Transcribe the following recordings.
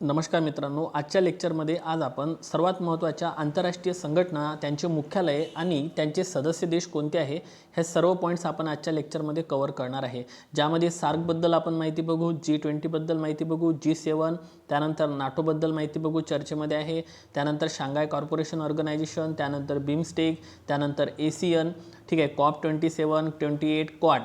नमस्कार मित्रांनो, आजच्या लेक्चरमध्ये आज आपण सर्वात महत्त्वाच्या आंतरराष्ट्रीय संघटना, त्यांचे मुख्यालय आणि त्यांचे सदस्य देश कोणते आहे हे सर्व पॉईंट्स आपण आजच्या लेक्चरमध्ये कव्हर करणार आहे। ज्यामध्ये सार्कबद्दल आपण माहिती बघू, G20 बद्दल माहिती बघू, G7, त्यानंतर नाटो बद्दल माहिती बघू चर्चेमध्ये आहे, त्यानंतर शांघाय कॉर्पोरेशन ऑर्गनायझेशन, त्यानंतर बिमस्टेक, त्यानंतर एशियन, ठीक आहे, COP27, 28 क्वाड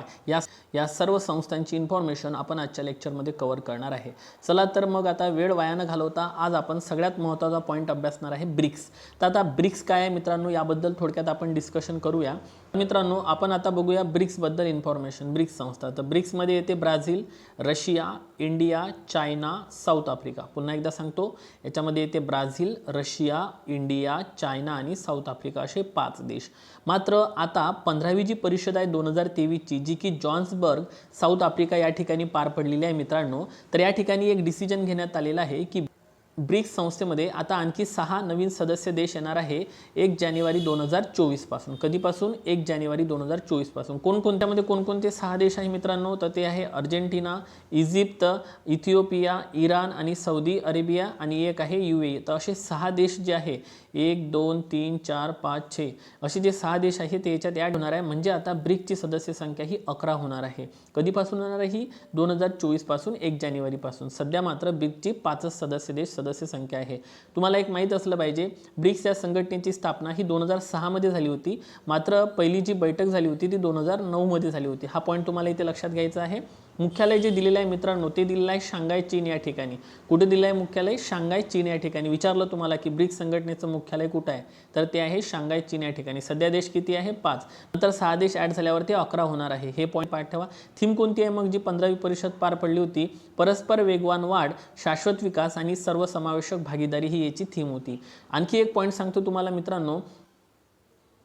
या सर्व संस्थांची इन्फॉर्मेशन आपण आजच्या लेक्चरमध्ये कव्हर करणार आहे। चला तर मग आता वेळ वाया न घालवता आज आपण सगळ्यात महत्त्वाचा पॉईंट अभ्यासणार आहे ब्रिक्स। तर आता ब्रिक्स काय आहे मित्रांनो, याबद्दल थोडक्यात आपण डिस्कशन करूया। मित्रांनो, आपण आता बघूया ब्रिक्स बद्दल इन्फॉर्मेशन। ब्रिक्स संस्था, तर ब्रिक्स मध्ये येते Brazil, Russia, India, China, south Africa. पुन्हा एकदा सांगतो, याच्यामध्ये येते ब्राझील, रशिया, इंडिया, चायना आणि साऊथ आफ्रिका असे 5 देश। मात्र आता 15वी जी परिषद आहे 2023 ची, जी की जॉन्सबर्ग साऊथ आफ्रिका या ठिकाणी पार पडलेली आहे मित्रांनो। तर या ठिकाणी एक डिसिजन घेण्यात आलेला आहे की ब्रिक्स संस्थेमध्ये आता आणखी 6 नवीन सदस्य देश येणार आहे 1 जानेवारी 2024 पासून। कधीपासून? 1 जानेवारी 2024 पासून। कोणकोणत्यामध्ये कोणकोणते 6 देश आहे मित्रांनो, तर ते आहे अर्जेंटिना, इजिप्त, इथिओपिया, इराण आणि सौदी अरेबिया आणि एक आहे UAE। तर असे 6 देश जे आहे 1 2 3 4 5 6 असे जे 6 देश आहे ते याच्यात ॲड होणार आहे। म्हणजे आता ब्रिक्सची सदस्य संख्या ही 11 होणार आहे। कधीपासून होणार आहे ही? 2024 पासून, 1 जानेवारी पासून। सध्या मात्र ब्रिक्सची 5 सदस्य देश सदस्य संख्या आहे। तुम्हाला एक माहित असलं पाहिजे, ब्रिक्स या संघटनेची स्थापना ही 2006 मध्ये झाली होती। मात्र पहिली जी बैठक झाली होती ती 2009 मध्ये झाली होती। हा पॉईंट तुम्हाला इथे लक्षात घ्यायचा आहे। मुख्यालय जे दिलेलं आहे मित्रांनो, ते दिलेलं आहे शांघाय चीन या ठिकाणी। कुठे दिलं आहे मुख्यालय? शांघाय चीन या ठिकाणी। विचारलं तुम्हाला की ब्रिक्स संघटनेचं मुख्यालय कुठे आहे, तर ते आहे शांघाय चीन या ठिकाणी। सध्या देश किती आहे? 5। नंतर 6 देश ॲड झाल्यावर ते 11 होणार आहे। हे पॉईंट पाठ ठेवा। थीम कोणती आहे मग जी 15वी परिषद पार पडली होती? परस्पर वेगवान वाढ, शाश्वत विकास आणि सर्वसमावेशक भागीदारी ही याची थीम होती। आणखी एक पॉईंट सांगतो तुम्हाला मित्रांनो,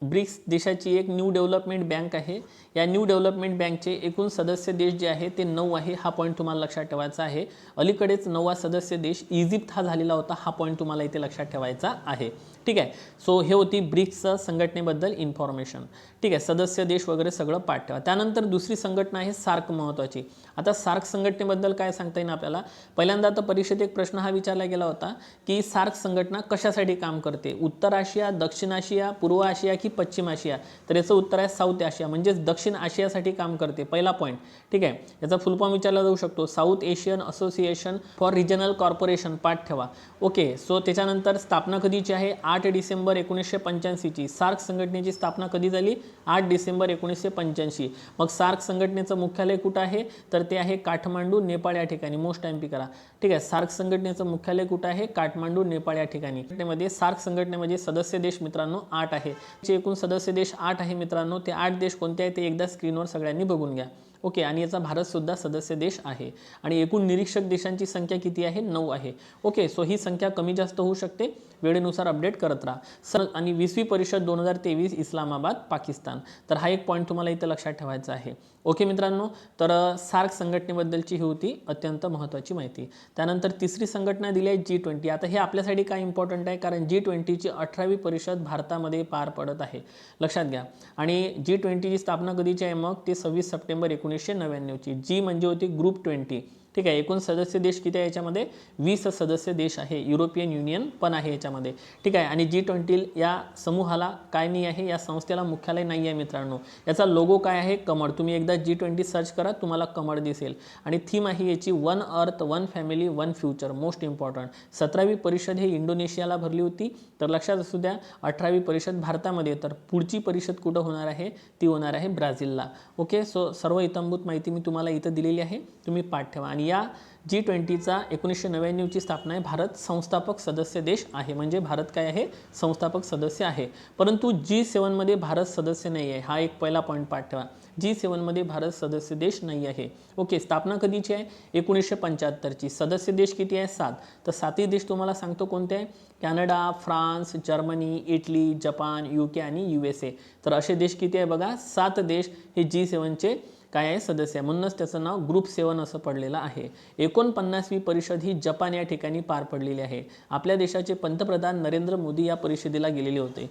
ब्रिक्स देशाची एक न्यू डेव्हलपमेंट बँक आहे। या न्यू डेव्हलपमेंट बँकचे एकूण सदस्य देश जे आहे ते 9 आहे। हा पॉईंट तुम्हाला लक्षात ठेवायचा आहे। अलीकडेच 9वा सदस्य देश इजिप्त हा झालेला होता। हा पॉईंट तुम्हाला इथे लक्षात ठेवायचा आहे। ठीक आहे, सो हे होती ब्रिक्स संघटनेबद्दल इन्फॉर्मेशन। ठीक आहे, सदस्य देश वगैरे सगळं पाठ ठेवा। त्यानंतर दुसरी संघटना आहे सार्क, महत्त्वाची। आता सार्क संघटनेबद्दल काय सांगता येईल आपल्याला? पहिल्यांदा आता परीक्षेत एक प्रश्न हा विचारला गेला होता की सार्क संघटना कशासाठी काम करते? उत्तर आशिया, दक्षिण आशिया, पूर्व आशिया की पश्चिम आशिया? तर याचं उत्तर आहे साऊथ आशिया, म्हणजेच दक्षिण आशियासाठी काम करते। पहिला पॉईंट। ठीक आहे, याचा फुल फॉर्म विचारला जाऊ शकतो, south Asian association for regional corporation. पाठ ठेवा। ओके, सो त्याच्यानंतर स्थापना कधीची आहे? 8 डिसेंबर 1985 ची। सार्क संघटनेची स्थापना कधी झाली? 8 डिसेंबर 1985। मग सार्क संघटनेचं मुख्यालय कुठं आहे? तर ते आहे काठमांडू, नेपाळ या ठिकाणी। मोस्ट एमपी करा। ठीक आहे, सार्क संघटनेचं मुख्यालय कुठं आहे? काठमांडू, नेपाळ या ठिकाणी। त्यामध्ये सार्क संघटनेमध्ये सदस्य देश मित्रांनो 8 आहे। एकूण सदस्य देश 8 आहे मित्रांनो। ते 8 देश कोणते आहेत ते एकदा स्क्रीनवर सगळ्यांनी बघून घ्या। ओके, आणि याचा भारत सुद्धा सदस्य देश आहे। आणि एकूण निरीक्षक देशांची संख्या किती आहे? 9 आहे। ओके, सो ही संख्या कमी जास्त होऊ शकते, वेळेनुसार अपडेट करत राहा। आणि 20वी परिषद 2023 इस्लामाबाद, पाकिस्तान। तर हा एक पॉईंट तुम्हाला इथं लक्षात ठेवायचा आहे। ओके मित्रांनो, तर सार्क संघटनेबद्दलची ही होती अत्यंत महत्त्वाची माहिती। त्यानंतर तिसरी संघटना दिली आहे G20। आता हे आपल्यासाठी काय इम्पॉर्टंट आहे, कारण G20 ची 18वी परिषद भारतामध्ये पार पडत आहे, लक्षात घ्या। आणि G20 ची स्थापना कधीची आहे मग? ते 26 सप्टेंबर 1999 ची। जी म्हणजे होती ग्रुप 20। ठीक आहे, एकूण सदस्य देश किती आहे याच्यामध्ये? 20 सदस्य देश आहे। युरोपियन युनियन पण आहे याच्यामध्ये। ठीक आहे, आणि G20 या समूहाला काय नाही आहे, या संस्थेला मुख्यालय नाही आहे मित्रांनो। याचा लोगो काय आहे? कमळ। तुम्ही एकदा G20 सर्च करा, तुम्हाला कमळ दिसेल। आणि थीम आहे याची one earth, one family, one future. Most important. 17वी परिषद हे इंडोनेशियाला भरली होती, तर लक्षात असू द्या 18वी परिषद भारतामध्ये। तर पुढची परिषद कुठं होणार आहे? ती होणार आहे ब्राझीलला। ओके, सो सर्व इत्थंभूत माहिती मी तुम्हाला इथं दिलेली आहे, तुम्ही पाठ ठेवा। आणि या G20चा 1999 ची स्थापना आहे। भारत संस्थापक सदस्य देश आहे, म्हणजे भारत काय आहे? संस्थापक सदस्य आहे। परंतु G7 मध्ये भारत सदस्य नाही आहे। हा एक पहिला पॉईंट पाठ ठेवा। G7 मध्ये भारत सदस्य देश नाही आहे। ओके, स्थापना कधीची आहे? 1975 ची। सदस्य देश किती आहे? 7। तर 7ही देश तुम्हाला सांगतो कोणते आहे? Canada, France, Germany, Italy, Japan, UK आणि USA। तर असे देश किती आहे बघा? 7 देश हे G7 चे काय आहे? सदस्य आहे। म्हणूनच त्याचं नाव ग्रुप 7 असं पडलेलं आहे। 49वी परिषद ही जपान या ठिकाणी पार पडलेली आहे। आपल्या देशाचे पंतप्रधान नरेंद्र मोदी या परिषदेला गेलेले होते।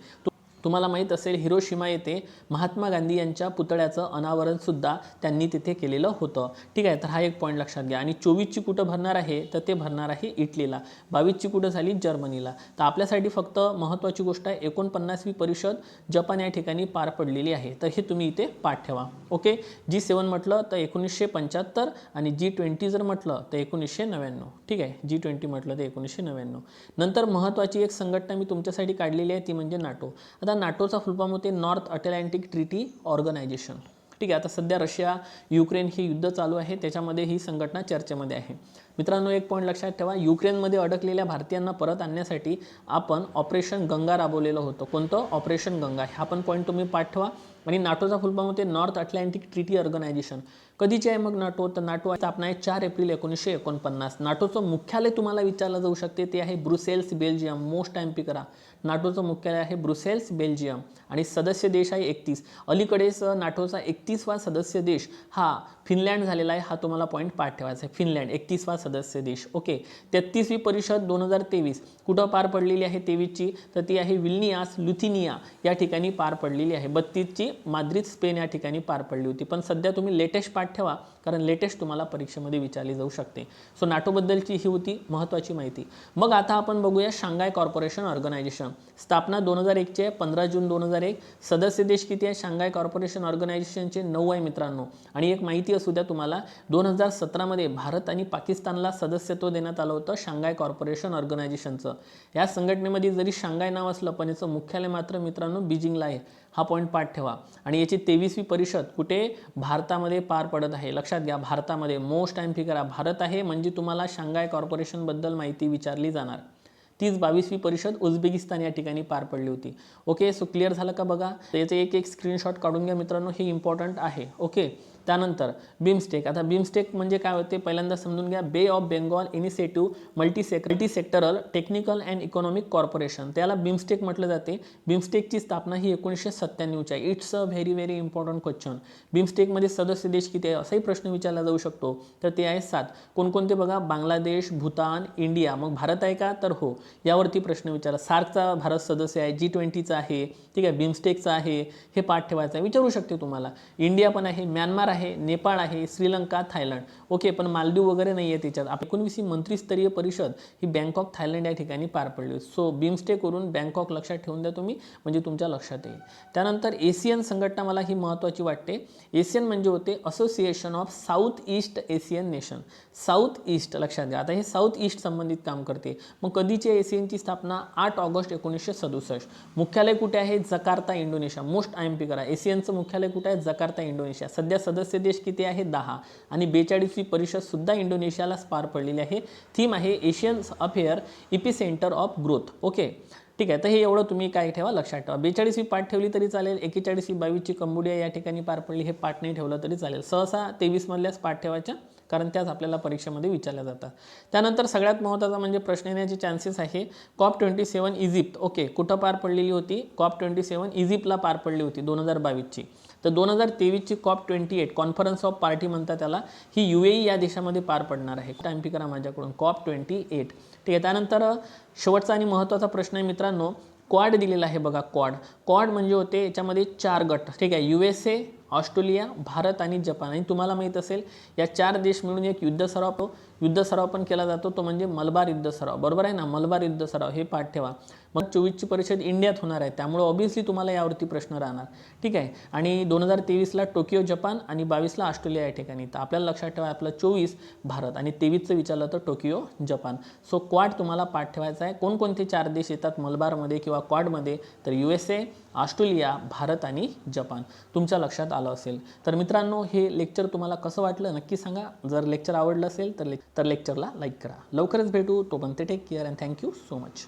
तुम्हाला माहीत असेल हिरोशिमा येथे महात्मा गांधी यांच्या पुतळ्याचं अनावरण सुद्धा त्यांनी तिथे केलेलं होतं. ठीक आहे, तर हा एक पॉईंट लक्षात घ्या. आणि 24ची कुठं भरणार आहे, तर ते भरणार आहे इटलीला. 22ची कुठं झाली, जर्मनीला. तर आपल्यासाठी फक्त महत्त्वाची गोष्ट आहे 49वी परिषद जपान या ठिकाणी पार पडलेली आहे. तर हे तुम्ही इथे पाठ ठेवा. ओके, G7 म्हटलं तर 1975 आणि G20 जर म्हटलं तर 1999. ठीक आहे, G20 म्हटलं तर 1999. नंतर महत्त्वाची एक संघटना मी तुमच्यासाठी काढलेली आहे, ती म्हणजे नाटो. आता नाटोचा फुल फॉर्म होते नॉर्थ अटलांटिक ट्रीटी ऑर्गनायझेशन. ठीक आहे, आता सध्या रशिया युक्रेन हे युद्ध चालू आहे, त्याच्यामध्ये ही संघटना चर्चेमध्ये आहे. मित्रांनो, एक पॉईंट लक्षात ठेवा, युक्रेनमध्ये अडकलेल्या भारतीयांना परत आणण्यासाठी आपण ऑपरेशन गंगा राबवलेलं होतं. कोणतं? ऑपरेशन गंगा. हा पण पॉईंट तुम्ही पाठ ठेवा. आणि नाटोचा फुल फॉर्म होते नॉर्थ अटलांटिक ट्रीटी ऑर्गनायझेशन. कधीची आहे मग नाटो? तर नाटो स्थापना आहे 4 एप्रिल 1949. नाटोचं मुख्यालय तुम्हाला विचारलं जाऊ शकते, ते आहे Brussels, Belgium. Most time P करा. नाटोचं मुख्यालय आहे ब्रुसेल्स, बेल्जियम. आणि सदस्य देश आहे 31. अलीकडेच नाटोचा 31वा सदस्य देश हा फिनलँड झालेला आहे. हा तुम्हाला पॉईंट पाठ ठेवायचा आहे. फिनलँड 31वा सदस्य देश. ओके, 33वी परिषद 2023 कुठं पार पडलेली आहे? 23ची, तर ती आहे विल्नियास, लुथिनिया या ठिकाणी पार पडलेली आहे. 32ची माद्रिद, स्पेन या ठिकाणी पार पडली होती. पण सध्या तुम्ही लेटेस्ट पाठ ठेवा, कारण लेटेस्ट तुम्हाला परीक्षेमध्ये विचारली जाऊ शकते. सो नाटोबद्दलची ही होती महत्त्वाची माहिती. मग आता आपण बघूया शांघाय कॉर्पोरेशन ऑर्गनायझेशन. स्थापना 2001ची आहे, 15 जून 2001. सदस्य देश किती आहे शांघाय कॉर्पोरेशन ऑर्गनायझेशनचे? 9 आहे मित्रांनो. आणि एक माहिती असू द्या तुम्हाला, 2017मध्ये भारत आणि पाकिस्तानला सदस्यत्व देण्यात आलं होतं शांघाय कॉर्पोरेशन ऑर्गनायझेशनचं. या संघटनेमध्ये जरी शांघाय नाव असलं, पण याचं मुख्यालय मात्र मित्रांनो बीजिंगला आहे. हा पॉईंट पाठ ठेवा. आणि याची 23वी परिषद कुठे? भारतामध्ये पार पडत आहे. लक्षात घ्या, भारतामध्ये. मोस्ट टाइम पी करा. भारत आहे म्हणजे तुम्हाला शांघाय कॉर्पोरेशनबद्दल माहिती विचारली जाणार. 22वी परिषद उझबेकिस्तान या ठिकाणी पार पडली होती. ओके, सो क्लिअर झालं का? बघा, याचे एक स्क्रीनशॉट काढून घ्या मित्रांनो, हे इम्पॉर्टंट आहे. ओके, त्यानंतर बिमस्टेक. आता बिमस्टेक म्हणजे काय होते पहिल्यांदा समजून घ्या. Bay of Bengal initiative multisectoral technical and economic corporation, त्याला बिमस्टेक म्हटलं जाते. बिमस्टेकची स्थापना ही 1997ची आहे. It's a very important question. बिमस्टेकमध्ये सदस्य देश किती आहे असाही प्रश्न विचारला जाऊ शकतो. तर ते आहे 7. कोणकोणते बघा? बांगलादेश, भूतान, इंडिया. मग भारत आहे का? तर हो, यावरती प्रश्न विचारा. सार्कचा भारत सदस्य आहे, G20चा आहे. ठीक आहे, बिमस्टेकचा आहे, हे पाठ ठेवायचं आहे. विचारू शकते तुम्हाला. इंडिया पण आहे, म्यानमार आहे, नेपाळ आहे, श्रीलंका, थायलंड. ओके, पण मालदीव वगैरे नाही आहे त्याच्यात. 19वी मंत्रिस्तरीय परिषद ही बँकॉक, थायलंड या ठिकाणी पार पडली. सो बिमस्टेकवरून बँकॉक लक्षात ठेवून द्या तुम्ही, म्हणजे तुमच्या लक्षात येईल. त्यानंतर एशियन संघटना मला ही महत्त्वाची वाटते. एशियन म्हणजे होते association of south east Asian nation. South east लक्षात घ्या. आता हे साऊथ ईस्ट संबंधित काम करते. मग कधीची एशियनची स्थापना? 8 ऑगस्ट 1967. मुख्यालय कुठे आहे? Jakarta, Indonesia. मोस्ट IMP करा. एशियनचं मुख्यालय कुठे आहे? Jakarta, Indonesia. सध्या सदस्य देश किती आहे? 10. आणि 42वी परिषद सुद्धा इंडोनेशियालाच पार पडलेली आहे. थीम आहे Asian affair epicentre of growth. Okay, ठीक आहे, तर हे एवढं तुम्ही काय ठेवा? लक्षात ठेवा. 42वी पाठ ठेवली तरी चालेल. 41वी 22ची कंबोडिया या ठिकाणी पार पडली, हे पाठ नाही ठेवलं तरी चालेल. सहसा 23 मधल्याच पाठ ठेवायच्या, कारण त्याच आपल्याला परीक्षेमध्ये विचारल्या जातात. त्यानंतर सगळ्यात महत्त्वाचा म्हणजे प्रश्न येण्याचे चान्सेस आहे COP27 इजिप्त. ओके, कुठं पार पडलेली होती? COP27 इजिप्तला पार पडली होती 2022ची. तर 2023ची COP28 कॉन्फरन्स ऑफ पार्टी म्हणतात त्याला, ही UAE या देशामध्ये पार पडणार आहे. टाइम पी करा माझ्याकडून. COP28. ठीक आहे, त्यानंतर शेवटचा आणि महत्त्वाचा प्रश्न आहे मित्रांनो, क्वाड दिलेला आहे बघा. क्वाड म्हणजे होते याच्यामध्ये 4 गट. ठीक आहे, USA, ऑस्ट्रेलिया, भारत आणि जपान. आणि तुम्हाला माहीत असेल या 4 देश मिळून एक युद्ध सराव पण केला जातो, तो म्हणजे मलबार युद्ध सराव. बरोबर आहे ना? मलबार युद्ध सराव हे पाठ ठेवा. मग 24ची परिषद इंडियात होणार आहे, त्यामुळे ऑब्व्हियसली तुम्हाला यावरती प्रश्न राहणार. ठीक आहे, आणि 2023ला टोकियो जपान आणि 22ला ऑस्ट्रेलिया या ठिकाणी. तर आपल्याला लक्षात ठेवा, आपलं 24 भारत आणि 23चं विचारलं तर टोकियो जपान. सो क्वाड तुम्हाला पाठ ठेवायचा आहे. कोणकोणते 4 देश येतात मलबारमध्ये किंवा क्वाडमध्ये? तर USA, ऑस्ट्रेलिया, भारत आणि जपान. तुमच्या लक्षात आलं असेल. तर मित्रांनो, हे लेक्चर तुम्हाला कसं वाटलं नक्की सांगा. जर लेक्चर आवडलं असेल तर लेक्चरला लाईक करा. लवकरच भेटू. तोपर्यंत take care and thank you so much.